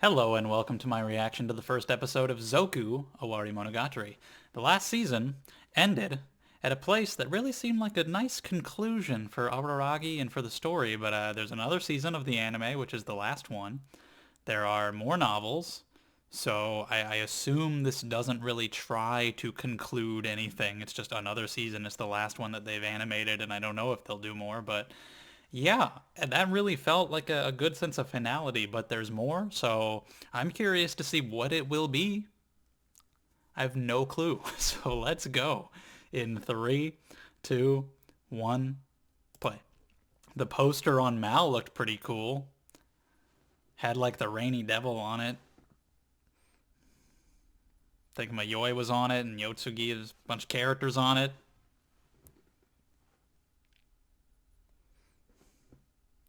Hello and welcome to my reaction to the first episode of Zoku Owarimonogatari. The last season ended at a place that really seemed like a nice conclusion for Araragi and for the story, but there's another season of the anime, which is the last one. There are more novels, so I assume this doesn't really try to conclude anything. It's just another season. It's the last one that they've animated, and I don't know if they'll do more, but yeah, and that really felt like a good sense of finality, but there's more, so I'm curious to see what it will be. I have no clue, so let's go. In three, two, one, play. The poster on Mal looked pretty cool. Had like the rainy devil on it. I think Mayoi was on it, and Yotsugi, there's a bunch of characters on it.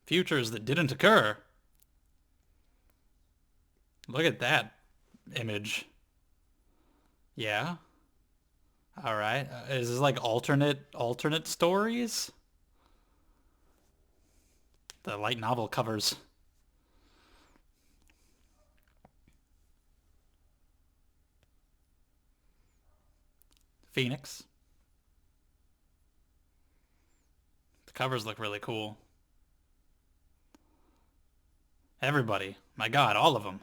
Futures that didn't occur. Look at that image. Yeah. All right. Is this like alternate stories? The light novel covers. Phoenix. The covers look really cool. Everybody. My God, all of them.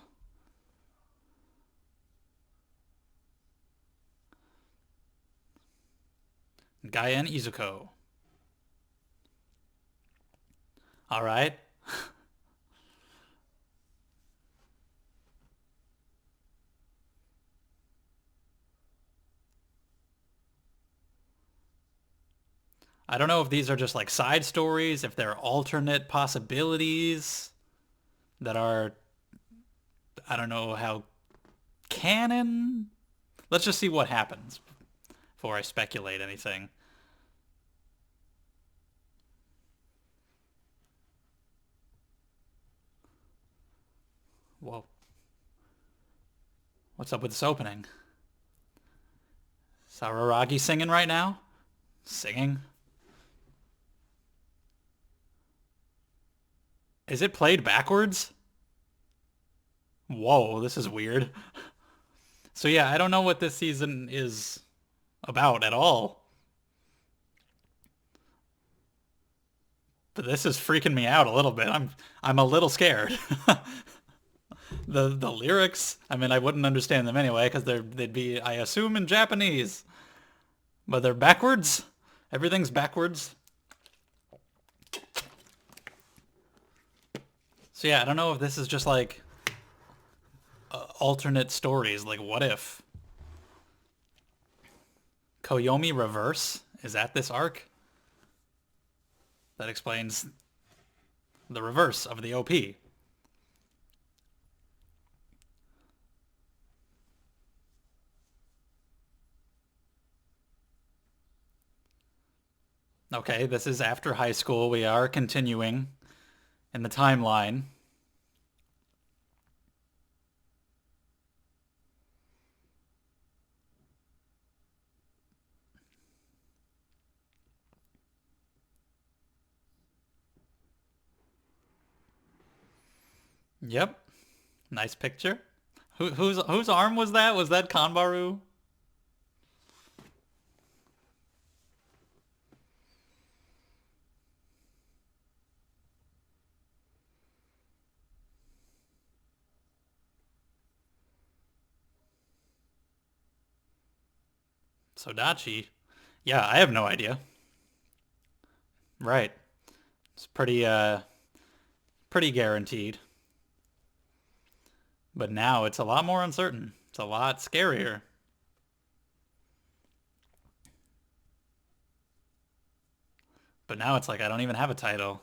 Gaia and Izuko. All right. I don't know if these are just like side stories, if they're alternate possibilities that are, I don't know how canon. Let's just see what happens before I speculate anything. Whoa. What's up with this opening? Sararagi singing right now? Singing? Is it played backwards? Whoa, this is weird. So yeah, I don't know what this season is about at all. But this is freaking me out a little bit. I'm a little scared. The lyrics, I mean, I wouldn't understand them anyway because they'd be, I assume, in Japanese. But they're backwards. Everything's backwards. So yeah, I don't know if this is just like alternate stories. Like, what if Koyomi reverse is that this arc? That explains the reverse of the OP. Okay, this is after high school. We are continuing in the timeline. Yep. Nice picture. Whose arm was that? Was that Kanbaru? Sodachi? Yeah, I have no idea. Right. It's pretty guaranteed. But now it's a lot more uncertain. It's a lot scarier. But now it's like I don't even have a title.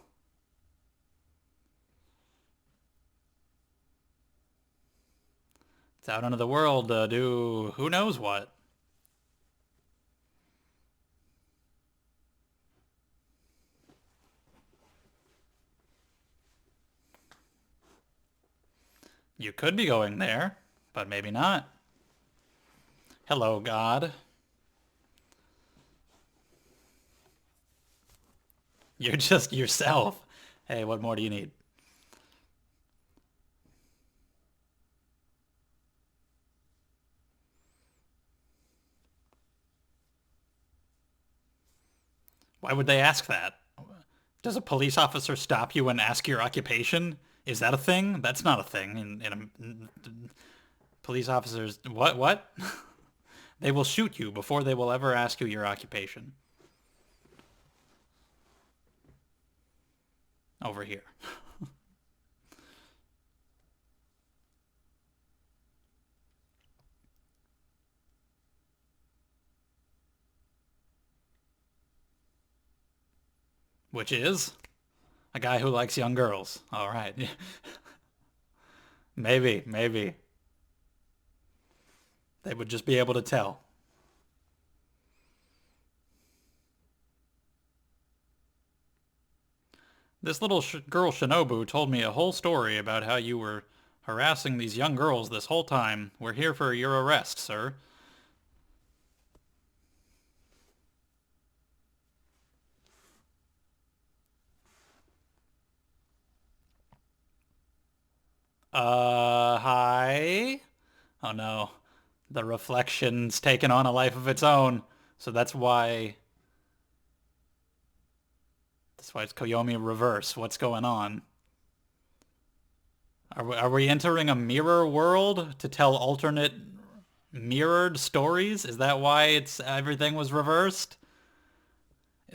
It's out into the world to do who knows what. You could be going there, but maybe not. Hello, God. You're just yourself. Hey, what more do you need? Why would they ask that? Does a police officer stop you and ask your occupation? Is that a thing? That's not a thing. Police officers, what? They will shoot you before they will ever ask you your occupation. Over here. Which is a guy who likes young girls. All right. Maybe. They would just be able to tell. This little girl Shinobu told me a whole story about how you were harassing these young girls this whole time. We're here for your arrest, sir. Hi? Oh no. The reflection's taken on a life of its own. So that's why it's Koyomi reverse. What's going on? Are we entering a mirror world to tell alternate mirrored stories? Is that why everything was reversed?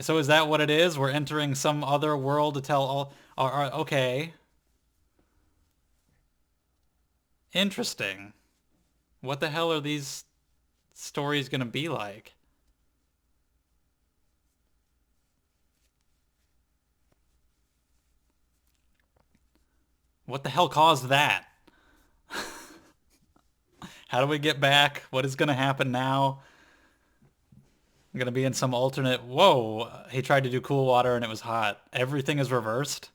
So is that what it is? We're entering some other world to tell okay. Interesting. What the hell are these stories gonna be like? What the hell caused that? How do we get back? What is gonna happen now? I'm gonna be in some alternate... Whoa! He tried to do cool water and it was hot. Everything is reversed?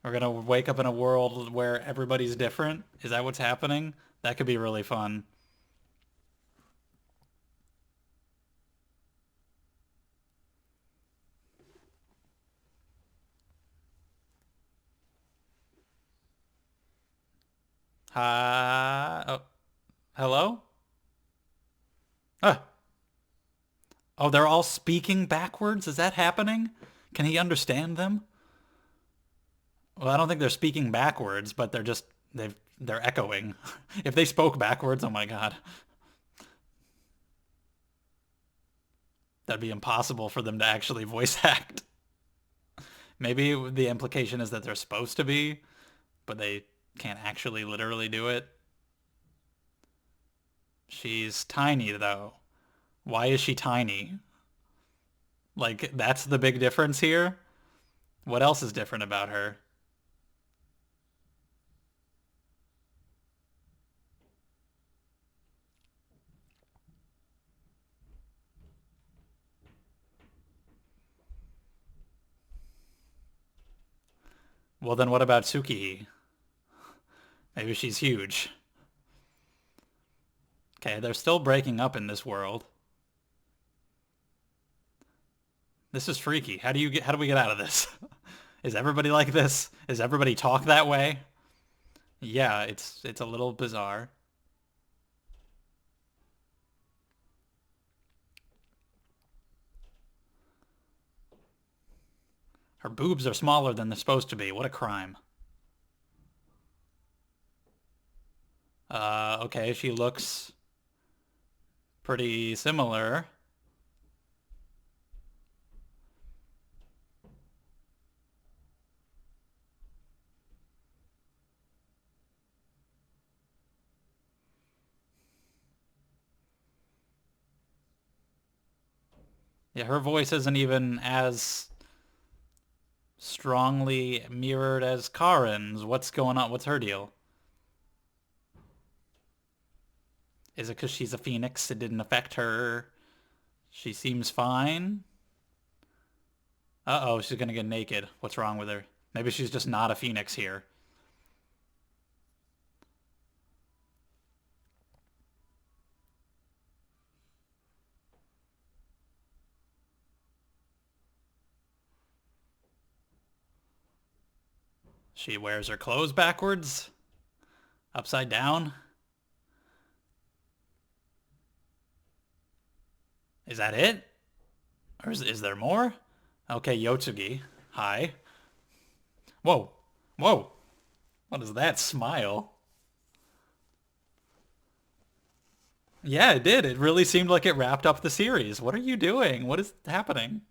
We're gonna wake up in a world where everybody's different? Is that what's happening? That could be really fun. Oh, hello? Ah. Oh, they're all speaking backwards? Is that happening? Can he understand them? Well, I don't think they're speaking backwards, but they're echoing. If they spoke backwards, oh my god. That'd be impossible for them to actually voice act. Maybe the implication is that they're supposed to be, but they can't actually literally do it. She's tiny, though. Why is she tiny? Like, that's the big difference here? What else is different about her? Well, then what about Tsukihi? Maybe she's huge. Okay, they're still breaking up in this world. This is freaky. How do we get out of this? Is everybody like this? Is everybody talk that way? Yeah, it's a little bizarre. Her boobs are smaller than they're supposed to be. What a crime. Okay, she looks pretty similar. Yeah, her voice isn't even as strongly mirrored as Karen's. What's going on? What's her deal? Is it because she's a phoenix? It didn't affect her. She seems fine. Uh-oh, she's gonna get naked. What's wrong with her? Maybe she's just not a phoenix here. She wears her clothes backwards? Upside down? Is that it? Or is there more? Okay, Yotsugi. Hi. Whoa. Whoa. What is that smile? Yeah, it did. It really seemed like it wrapped up the series. What are you doing? What is happening?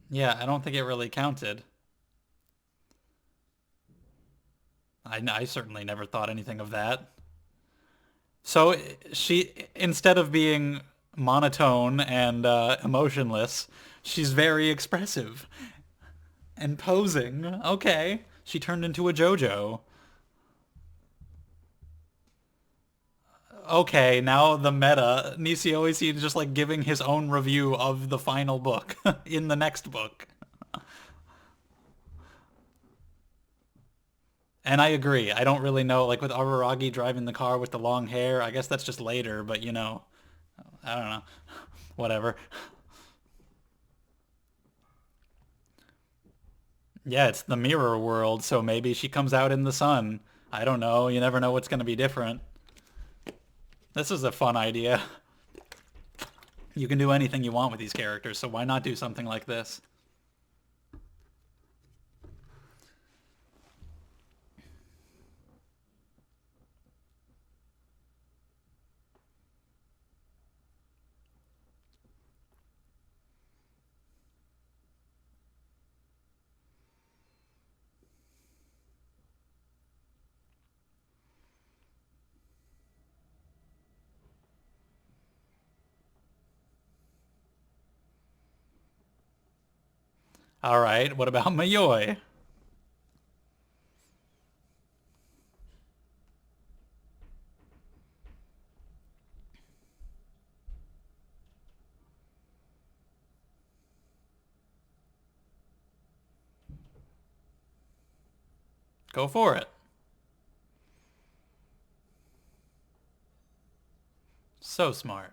Yeah, I don't think it really counted. I certainly never thought anything of that. So she, instead of being monotone and emotionless, she's very expressive and posing. Okay. She turned into a JoJo. Okay, now the meta. Nisio is just like giving his own review of the final book in the next book. And I agree. I don't really know, like with Araragi driving the car with the long hair, I guess that's just later, but I don't know. Whatever. Yeah, it's the mirror world, so maybe she comes out in the sun. I don't know. You never know what's going to be different. This is a fun idea. You can do anything you want with these characters, so why not do something like this? All right, what about Mayoi? Go for it. So smart.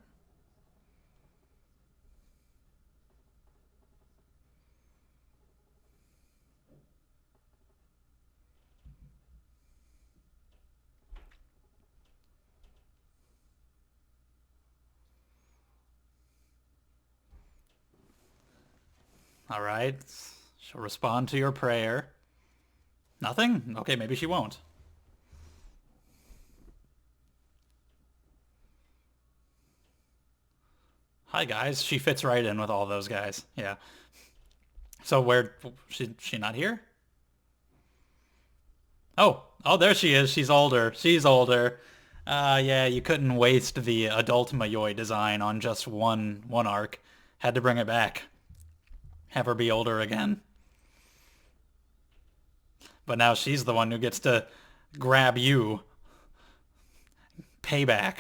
All right. She'll respond to your prayer. Nothing? Okay, maybe she won't. Hi guys. She fits right in with all those guys. Yeah. So where she not here? Oh, there she is. She's older. She's older. Yeah, you couldn't waste the adult Mayoi design on just one arc. Had to bring it back. Have her be older again. But now she's the one who gets to grab you. Payback.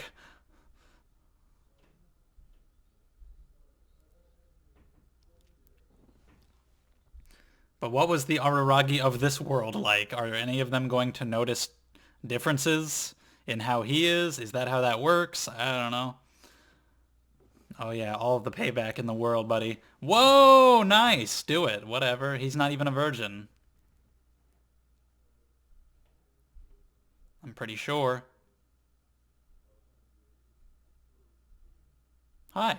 But what was the Araragi of this world like? Are any of them going to notice differences in how he is? Is that how that works? I don't know. Oh yeah, all of the payback in the world, buddy. Whoa, nice. Do it. Whatever. He's not even a virgin. I'm pretty sure. Hi.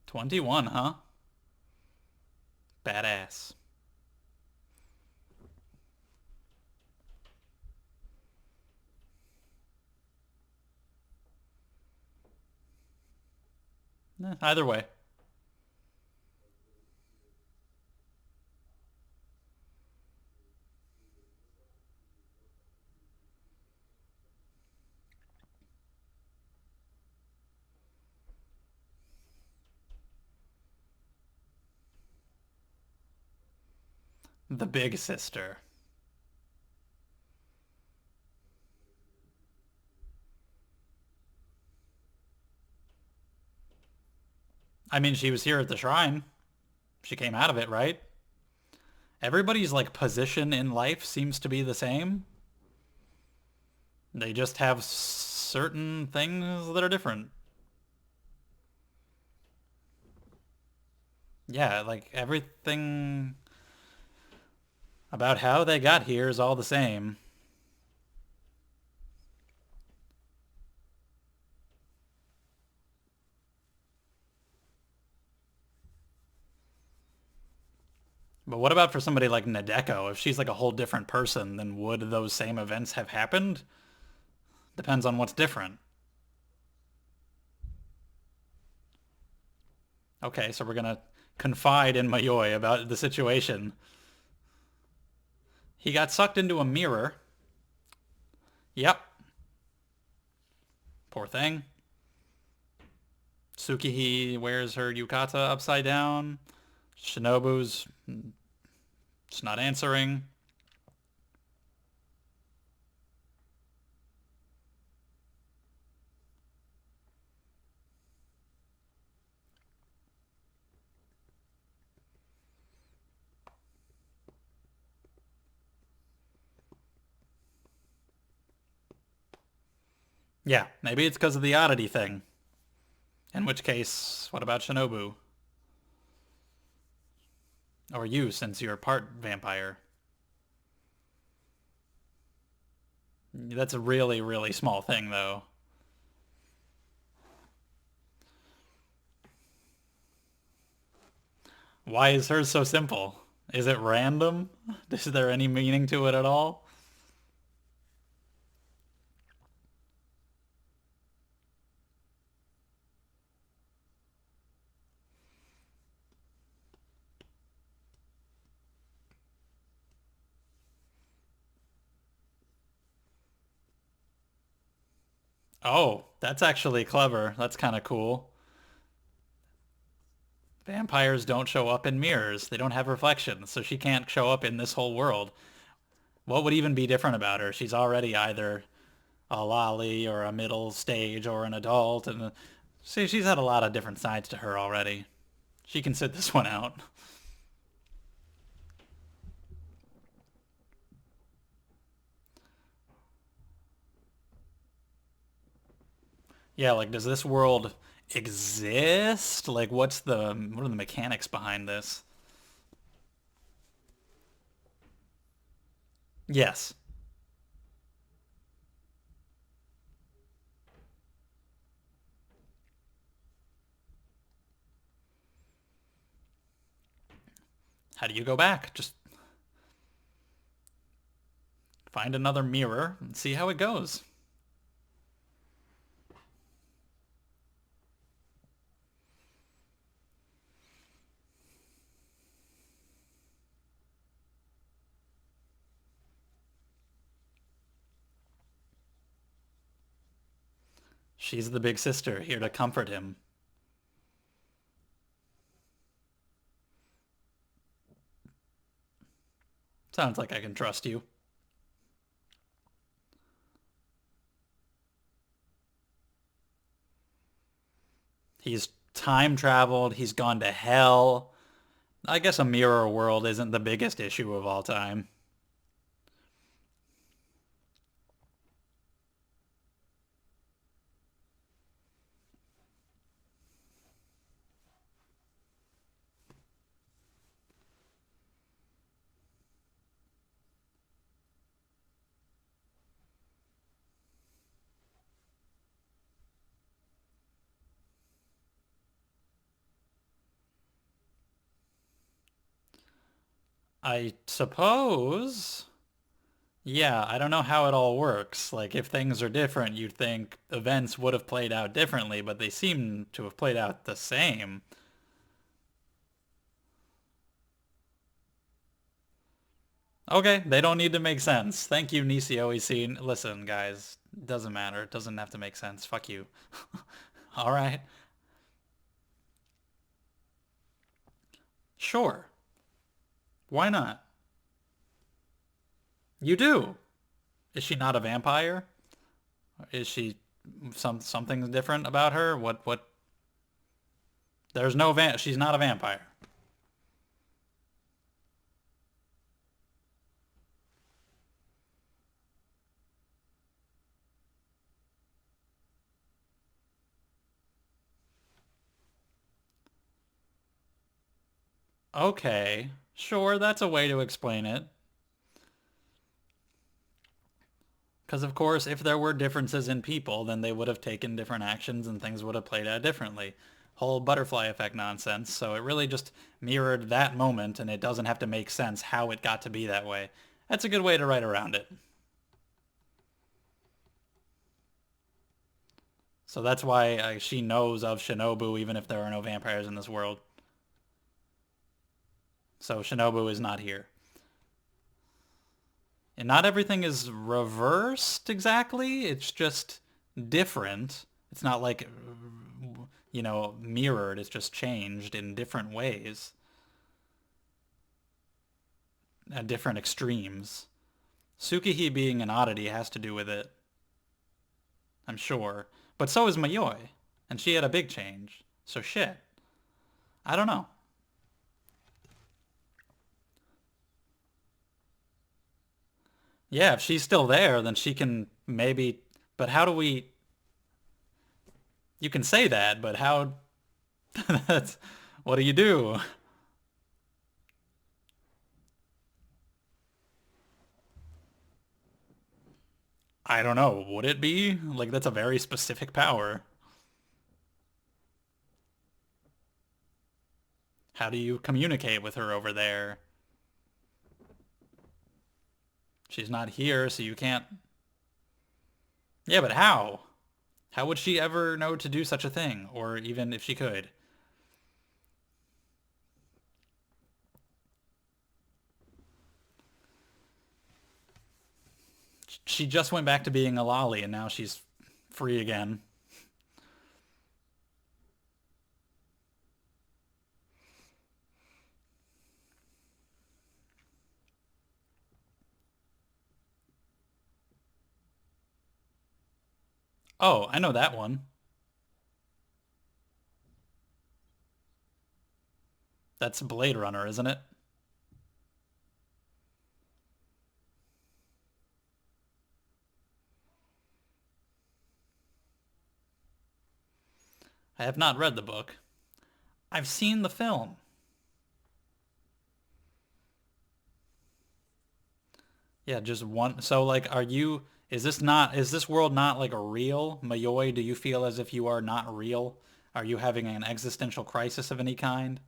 21, huh? Badass. Either way. The big sister. I mean, she was here at the shrine. She came out of it, right? Everybody's like position in life seems to be the same. They just have certain things that are different. Yeah, like everything about how they got here is all the same. But what about for somebody like Nadeko? If she's like a whole different person, then would those same events have happened? Depends on what's different. Okay, so we're gonna confide in Mayoi about the situation. He got sucked into a mirror. Yep, poor thing. Tsukihi wears her yukata upside down. Shinobu's just not answering. Yeah, maybe it's because of the oddity thing. In which case, what about Shinobu? Or you, since you're part vampire? That's a really, really small thing, though. Why is hers so simple? Is it random? Is there any meaning to it at all? Oh, that's actually clever. That's kind of cool. Vampires don't show up in mirrors. They don't have reflections, so she can't show up in this whole world. What would even be different about her? She's already either a lolly or a middle stage or an adult, and see, she's had a lot of different sides to her already. She can sit this one out. Yeah, like does this world exist? Like what are the mechanics behind this? Yes. How do you go back? Just find another mirror and see how it goes. She's the big sister here to comfort him. Sounds like I can trust you. He's time traveled, he's gone to hell. I guess a mirror world isn't the biggest issue of all time. I suppose. Yeah, I don't know how it all works. Like, if things are different, you'd think events would have played out differently, but they seem to have played out the same. Okay, they don't need to make sense. Thank you, Nisio Isin. Listen, guys, doesn't matter. It doesn't have to make sense. Fuck you. All right. Sure. Why not? You do. Is she not a vampire? Is she something different about her? What There's no she's not a vampire. Okay, sure, that's a way to explain it. Because of course, if there were differences in people, then they would have taken different actions and things would have played out differently. Whole butterfly effect nonsense. So it really just mirrored that moment, and it doesn't have to make sense how it got to be that way. That's a good way to write around it. So that's why she knows of Shinobu even if there are no vampires in this world. So Shinobu is not here. And not everything is reversed exactly. It's just different. It's not like, mirrored. It's just changed in different ways at different extremes. Tsukihi being an oddity has to do with it, I'm sure. But so is Mayoi. And she had a big change. So shit. I don't know. Yeah, if she's still there, then she can maybe... But how do we... You can say that, but how... That's... What do you do? I don't know. Would it be? Like, that's a very specific power. How do you communicate with her over there? She's not here, so you can't... Yeah, but how? How would she ever know to do such a thing? Or even if she could? She just went back to being a lolly and now she's free again. Oh, I know that one. That's Blade Runner, isn't it? I have not read the book. I've seen the film. Yeah, just one. So like, is this world not like a real? Mayoi, do you feel as if you are not real? Are you having an existential crisis of any kind?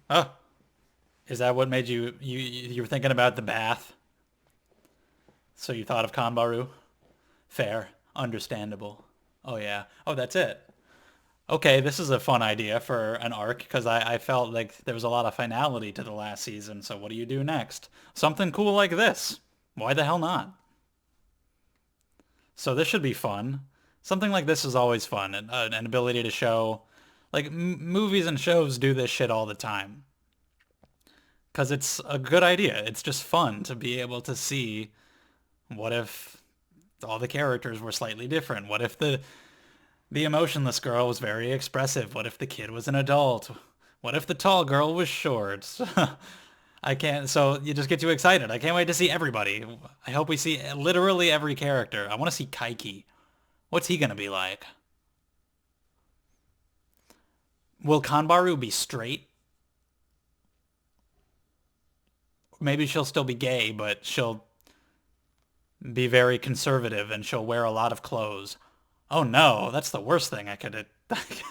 Oh, is that what made you were thinking about the bath? So you thought of Kanbaru? Fair, understandable. Oh yeah. Oh, that's it. Okay, this is a fun idea for an arc because I felt like there was a lot of finality to the last season. So what do you do next? Something cool like this. Why the hell not? So this should be fun. Something like this is always fun. An ability to show, like movies and shows do this shit all the time. Because it's a good idea. It's just fun to be able to see what if all the characters were slightly different? What if the emotionless girl was very expressive? What if the kid was an adult? What if the tall girl was short? I can't, so you just get too excited. I can't wait to see everybody. I hope we see literally every character. I want to see Kaiki. What's he gonna be like? Will Kanbaru be straight? Maybe she'll still be gay, but she'll be very conservative and she'll wear a lot of clothes. Oh no, that's the worst thing I could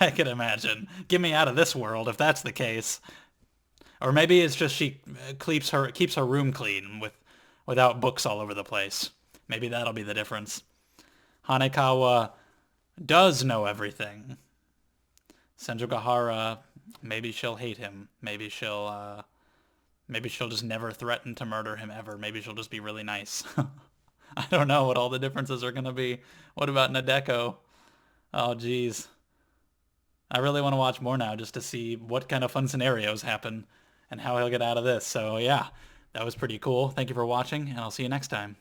I could imagine. Get me out of this world if that's the case. Or maybe it's just she keeps her room clean without books all over the place. Maybe that'll be the difference. Hanekawa does know everything. Senjogahara, maybe she'll hate him. Maybe she'll just never threaten to murder him ever. Maybe she'll just be really nice. I don't know what all the differences are going to be. What about Nadeko? Oh, geez. I really want to watch more now just to see what kind of fun scenarios happen and how he'll get out of this. So yeah, that was pretty cool. Thank you for watching, and I'll see you next time.